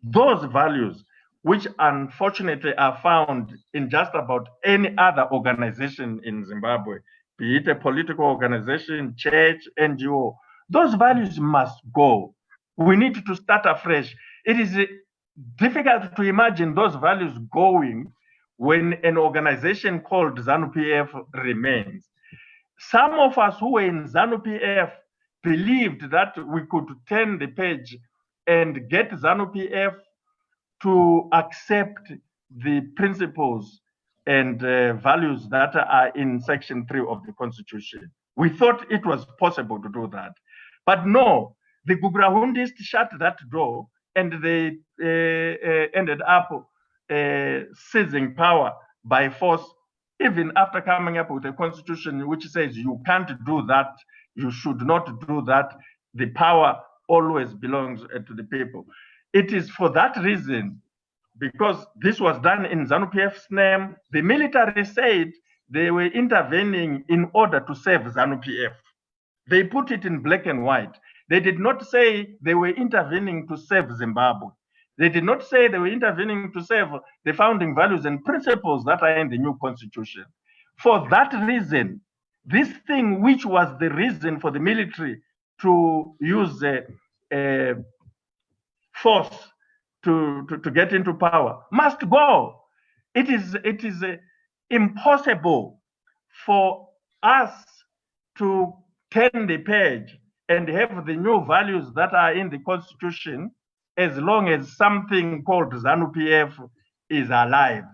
Those values, which unfortunately are found in just about any other organization in Zimbabwe, be it a political organization, church, NGO, those values must go. We need to start afresh. It is difficult to imagine those values going when an organization called ZANU PF remains. Some of us who were in ZANU PF believed that we could turn the page and get ZANU PF to accept the principles and values that are in Section 3 of the Constitution. We thought it was possible to do that. But no, the Gugrahundists shut that door and they ended up seizing power by force, even after coming up with a constitution which says you can't do that, you should not do that, the power always belongs to the people. It is for that reason, because this was done in ZANU PF's name, the military said they were intervening in order to save ZANU PF. They put it in black and white. They did not say they were intervening to save Zimbabwe. They did not say they were intervening to save the founding values and principles that are in the new constitution. For that reason, this thing which was the reason for the military to use force to get into power must go. It is impossible for us to turn the page and have the new values that are in the constitution as long as something called ZANU PF is alive.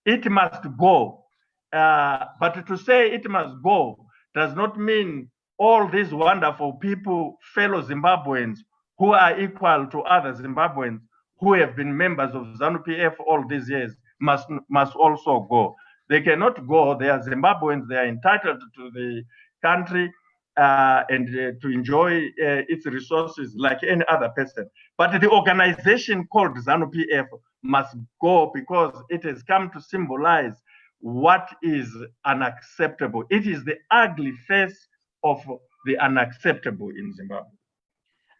It must go. But to say it must go does not mean all these wonderful people, fellow Zimbabweans, who are equal to other Zimbabweans who have been members of ZANU PF all these years must also go. They cannot go. They are Zimbabweans. They are entitled to the country and to enjoy its resources like any other person. But the organization called ZANU PF must go because it has come to symbolize what is unacceptable. It is the ugly face of the unacceptable in Zimbabwe.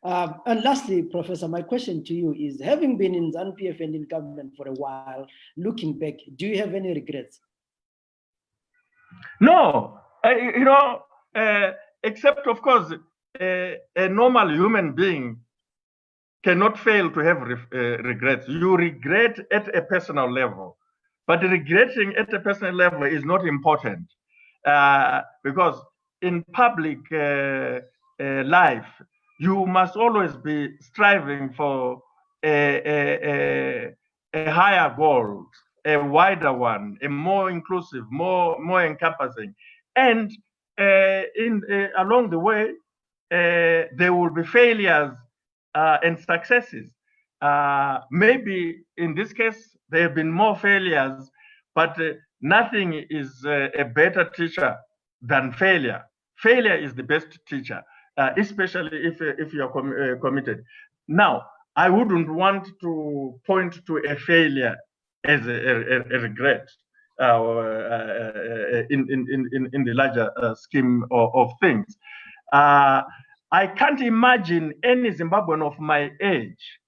And lastly, Professor, my question to you is, having been in ZANU PF and in government for a while, looking back, do you have any regrets? No, except of course, a normal human being cannot fail to have regrets. You regret at a personal level, but regretting at a personal level is not important because in public life, you must always be striving for a higher goal, a wider one, a more inclusive, more encompassing. And along the way, there will be failures and successes. Maybe in this case, there have been more failures, but nothing is a better teacher than failure. Failure is the best teacher, especially if you are committed. Now, I wouldn't want to point to a failure as a regret in the larger scheme of things. I can't imagine any Zimbabwean of my age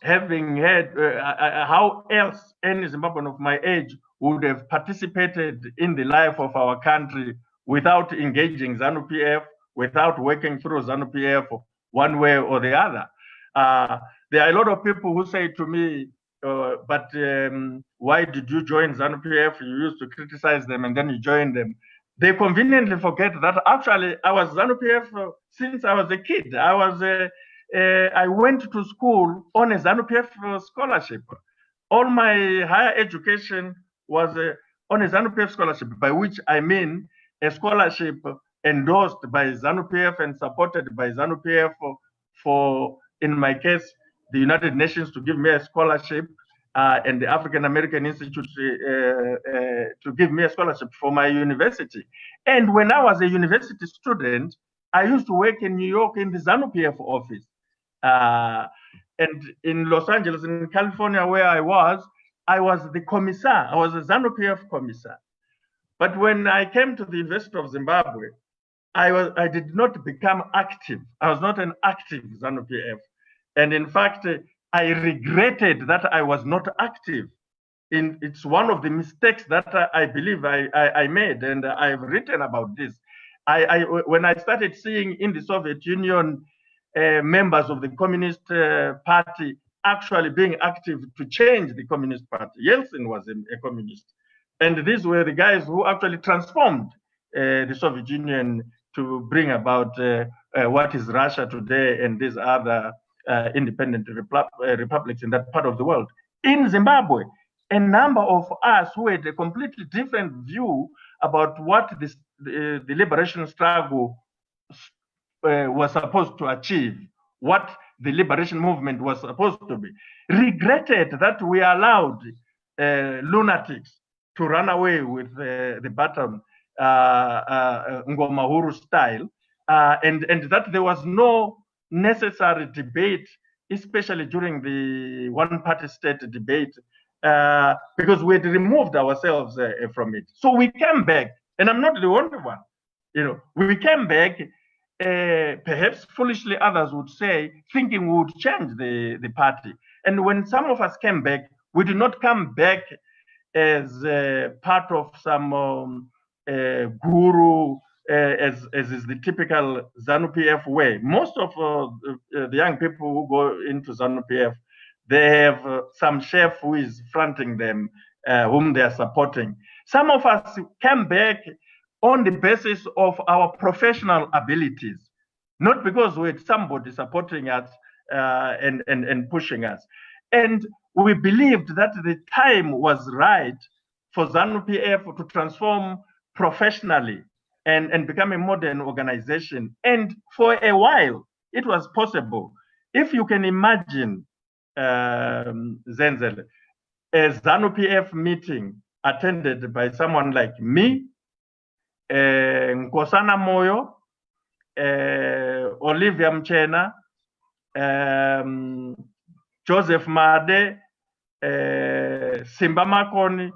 having had how else any Zimbabwean of my age would have participated in the life of our country without engaging ZANU PF, without working through ZANU PF one way or the other. There are a lot of people who say to me, but why did you join ZANU PF? You used to criticize them and then you joined them. They conveniently forget that actually I was ZANU PF since I was a kid. I went to school on a ZANU PF scholarship. All my higher education was on a ZANU PF scholarship, by which I mean a scholarship endorsed by ZANU PF and supported by ZANU PF for, in my case, the United Nations to give me a scholarship and the African American Institute to give me a scholarship for my university. And when I was a university student, I used to work in New York in the ZANU PF office. And in Los Angeles, in California, where I was, I was the commissar. I was a ZANU PF commissar. But when I came to the University of Zimbabwe, I did not become active. I was not an active ZANU PF. And in fact, I regretted that I was not active. It's one of the mistakes that I believe I made, and I've written about this. When I started seeing in the Soviet Union members of the Communist Party actually being active to change the Communist Party. Yeltsin was a communist. And these were the guys who actually transformed the Soviet Union to bring about what is Russia today and these other independent republics in that part of the world. In Zimbabwe, a number of us who had a completely different view about what the liberation struggle was supposed to achieve, what the liberation movement was supposed to be, regretted that we allowed lunatics to run away with the baton, Ngomahuru style, and that there was no necessary debate, especially during the one-party state debate, because we had removed ourselves from it. So we came back, and I'm not the only one. We came back, perhaps foolishly others would say, thinking we would change the party. And when some of us came back, we did not come back as part of some guru, as is the typical ZANU PF way. Most of the young people who go into ZANU PF, they have some chef who is fronting them, whom they are supporting. Some of us came back on the basis of our professional abilities, not because we had somebody supporting us and pushing us. And we believed that the time was right for ZANU PF to transform professionally and become a modern organization. And for a while, it was possible. If you can imagine, Zenzel, a ZANU PF meeting attended by someone like me, Nkosana Moyo, Olivia Mchena, Joseph Made, Simba Makoni,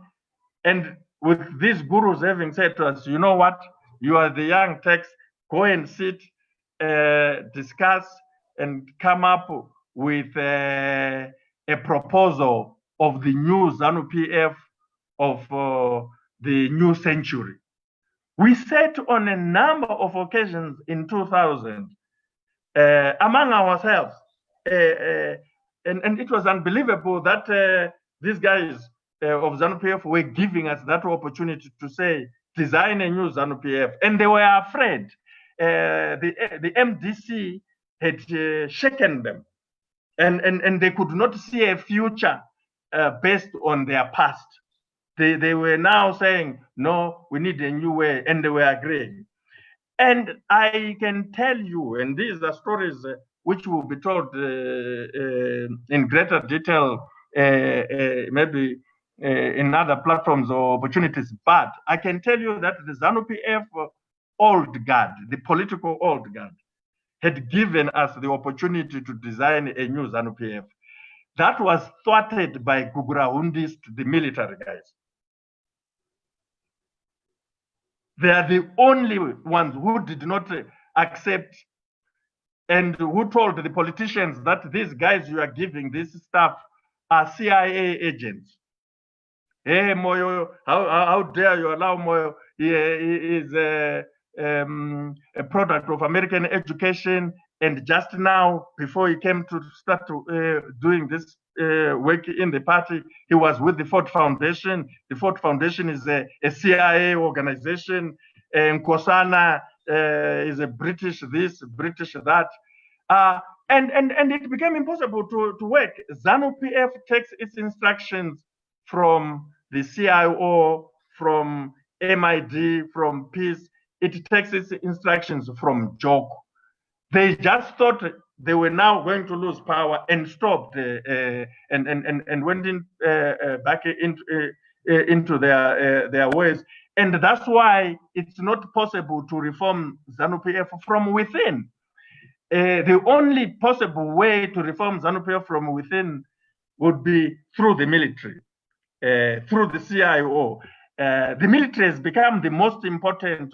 and with these gurus having said to us, you know what, you are the young techs, go and sit, discuss, and come up with a proposal of the new ZANU PF of the new century. We sat on a number of occasions in 2000 among ourselves, and it was unbelievable that these guys of ZANU PF were giving us that opportunity to say, design a new ZANU PF, and they were afraid. The MDC had shaken them, and they could not see a future based on their past. They were now saying, no, we need a new way, and they were agreeing. And I can tell you, and these are stories which will be told in greater detail, maybe in other platforms or opportunities, but I can tell you that the ZANU PF old guard, the political old guard, had given us the opportunity to design a new ZANU PF. That was thwarted by Gugurahundist, the military guys. They are the only ones who did not accept and who told the politicians that these guys you are giving this stuff are CIA agents. Hey, Moyo, how dare you allow Moyo? He is a product of American education. And just now, before he came to start doing this work in the party, he was with the Ford Foundation. The Ford Foundation is a CIA organization. Nkosana is a British this, British that. And it became impossible to work. ZANU PF takes its instructions from the CIO, from MID, from Peace. It takes its instructions from JOC. They just thought they were now going to lose power and stopped and went in back into their ways. And that's why it's not possible to reform ZANU PF from within. The only possible way to reform ZANU PF from within would be through the military. through the CIO. The military has become the most important,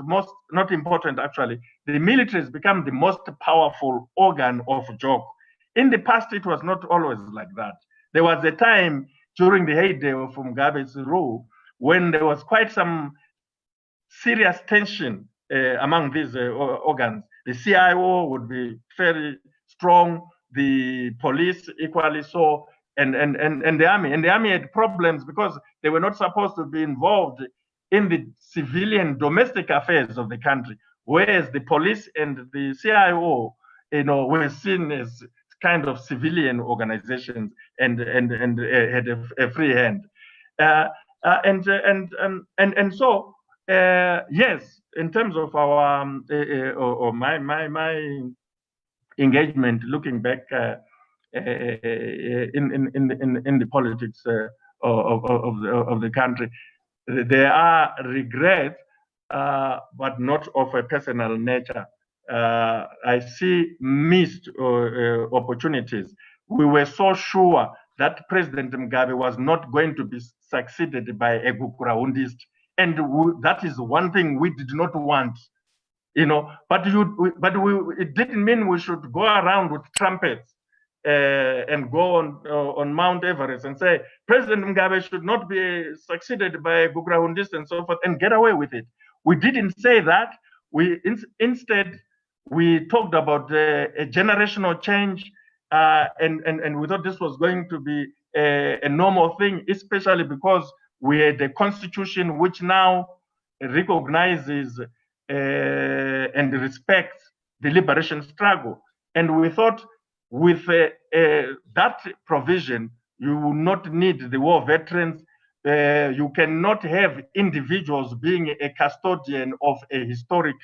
not important actually, the military has become the most powerful organ of JOC. In the past, it was not always like that. There was a time during the heyday of Mugabe's rule when there was quite some serious tension among these organs. The CIO would be very strong, the police equally so, and the army. And the army had problems because they were not supposed to be involved in the civilian domestic affairs of the country, whereas the police and the CIO, were seen as kind of civilian organizations and had a free hand. And so yes, in terms of our or my engagement, looking back in the politics of the country, there are regrets, but not of a personal nature. I see missed opportunities. We were so sure that President Mugabe was not going to be succeeded by a Gukuraundist, and that is one thing we did not want, But it didn't mean we should go around with trumpets and go on Mount Everest and say President Mugabe should not be succeeded by Gukuraundist and so forth and get away with it. We didn't say that. Instead we talked about a generational change, and we thought this was going to be a normal thing, especially because we had a constitution which now recognizes and respects the liberation struggle. And we thought with that provision, you will not need the war veterans. You cannot have individuals being a custodian of a historic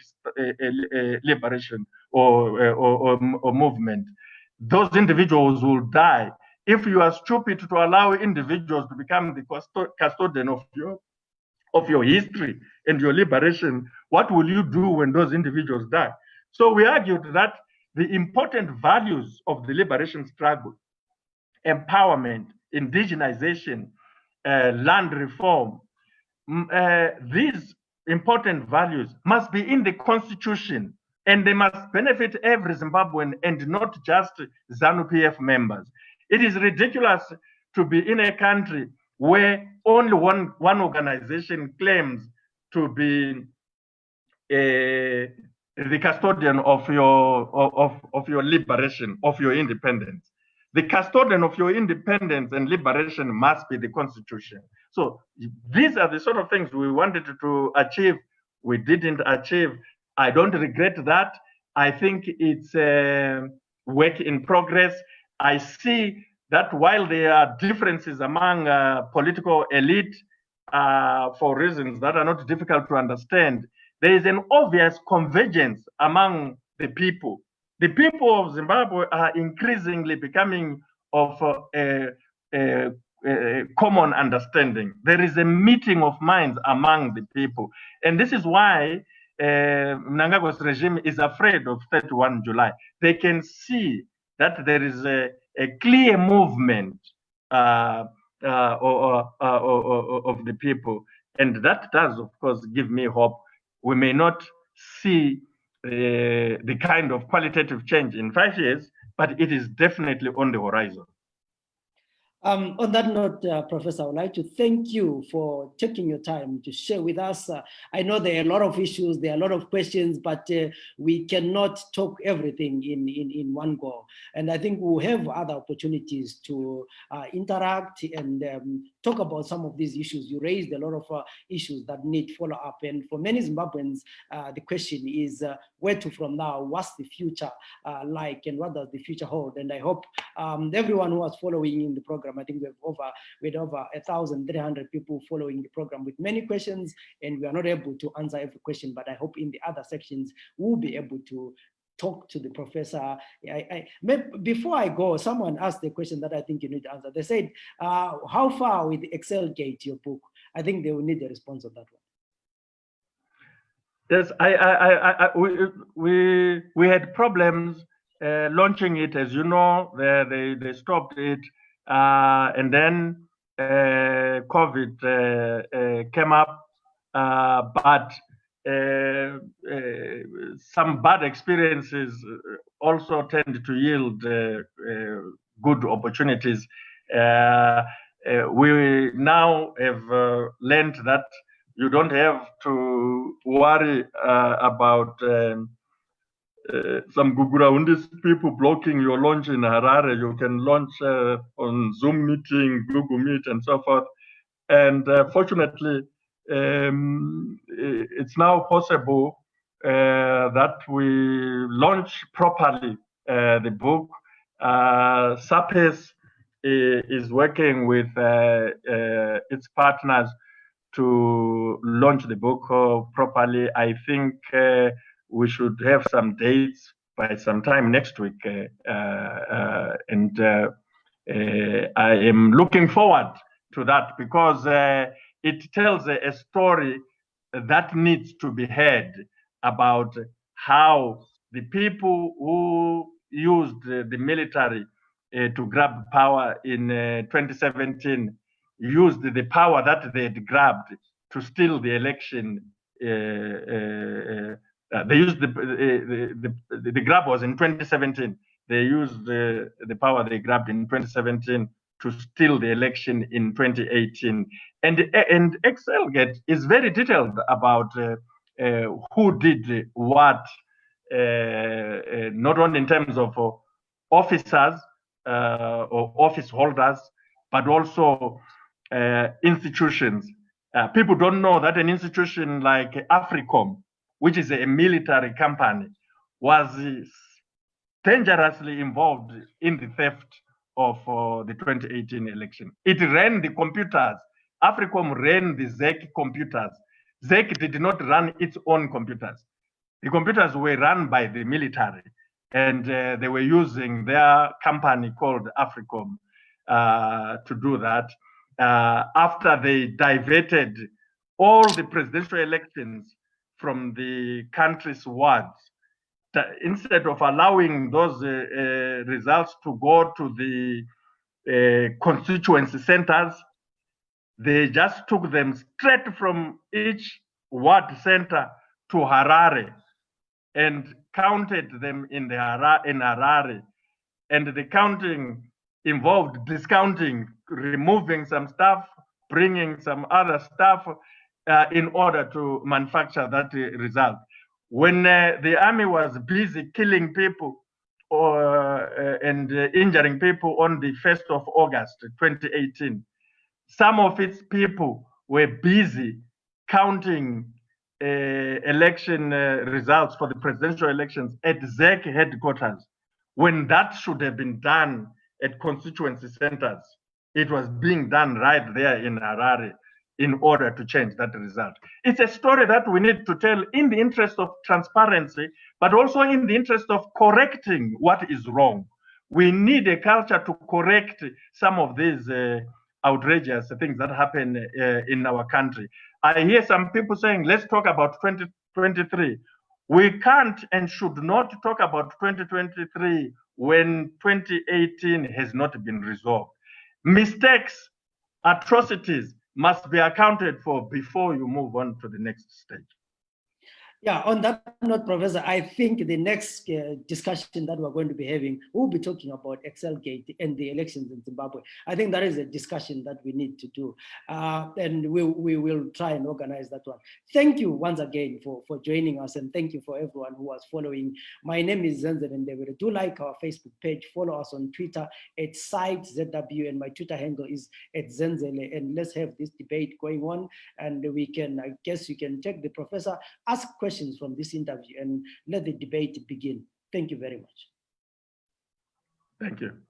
liberation or movement. Those individuals will die. If you are stupid to allow individuals to become the custodian of your history and your liberation, what will you do when those individuals die? So we argued that the important values of the liberation struggle, empowerment, indigenization, land reform, these important values must be in the constitution, and they must benefit every Zimbabwean and not just ZANU PF members. It is ridiculous to be in a country where only one organization claims to be the custodian of your liberation, of your independence. The custodian of your independence and liberation must be the constitution. So these are the sort of things we wanted to achieve. We didn't achieve. I don't regret that. I think it's a work in progress. I see that while there are differences among political elite for reasons that are not difficult to understand, there is an obvious convergence among the people. The people of Zimbabwe are increasingly becoming of a common understanding. There is a meeting of minds among the people. And this is why Mnangagwa's regime is afraid of 31 July. They can see that there is a clear movement of the people. And that does, of course, give me hope. We may not see the kind of qualitative change in 5 years, but it is definitely on the horizon. On that note, Professor, I would like to thank you for taking your time to share with us. I know there are a lot of issues, there are a lot of questions, but we cannot talk everything in one go. And I think we'll have other opportunities to interact and talk about some of these issues. You raised a lot of issues that need follow-up. And for many Zimbabweans, the question is where to from now? What's the future like, and what does the future hold? And I hope everyone who was following in the program, I think we had over 1,300 people following the program with many questions, and we are not able to answer every question, but I hope in the other sections we'll be able to talk to the professor. Before I go, someone asked a question that I think you need to answer. They said, how far with Excel Gate, your book? I think they will need a response on that one. Yes, we had problems launching it, as you know. They stopped it, and then COVID came up, but some bad experiences also tend to yield good opportunities. We now have learned that you don't have to worry about some Guguraundis people blocking your launch in Harare. You can launch on Zoom meeting, Google Meet, and so forth. And fortunately, it's now possible that we launch properly the book. SAPES is working with its partners to launch the book properly. I think we should have some dates by sometime next week. And I am looking forward to that because it tells a story that needs to be heard about how the people who used the military to grab power in 2017 used the power that they had grabbed to steal the election. They used the grab was in 2017. They used the power they grabbed in 2017 to steal the election in 2018. And Excelgate is very detailed about who did what, not only in terms of officers or office holders, but also institutions. People don't know that an institution like AFRICOM, which is a military company, was dangerously involved in the theft of the 2018 election. It ran the computers. AFRICOM ran the ZEC computers. ZEC did not run its own computers. The computers were run by the military, and they were using their company called AFRICOM to do that. After they diverted all the presidential elections from the country's wards, instead of allowing those results to go to the constituency centers, they just took them straight from each ward center to Harare and counted them in Harare. And the counting involved discounting, removing some stuff, bringing some other stuff in order to manufacture that result. When the army was busy killing people and injuring people on the 1st of August 2018, some of its people were busy counting election results for the presidential elections at ZEC headquarters, when that should have been done at constituency centers. It was being done right there in Harare in order to change that result. It's a story that we need to tell in the interest of transparency, but also in the interest of correcting what is wrong. We need a culture to correct some of these outrageous things that happen in our country. I hear some people saying, let's talk about 2023. We can't and should not talk about 2023 when 2018 has not been resolved. Mistakes, atrocities must be accounted for before you move on to the next stage. Yeah, on that note, Professor, I think the next discussion that we're going to be having, we'll be talking about Excelgate and the elections in Zimbabwe. I think that is a discussion that we need to do. And we will try and organize that one. Thank you once again for joining us, and thank you for everyone who was following. My name is ZANU. Do like our Facebook page, follow us on Twitter at @ZW, and my Twitter handle is @Zenzele. And let's have this debate going on. And we can, I guess you can take the professor, ask questions from this interview, and let the debate begin. Thank you very much. Thank you.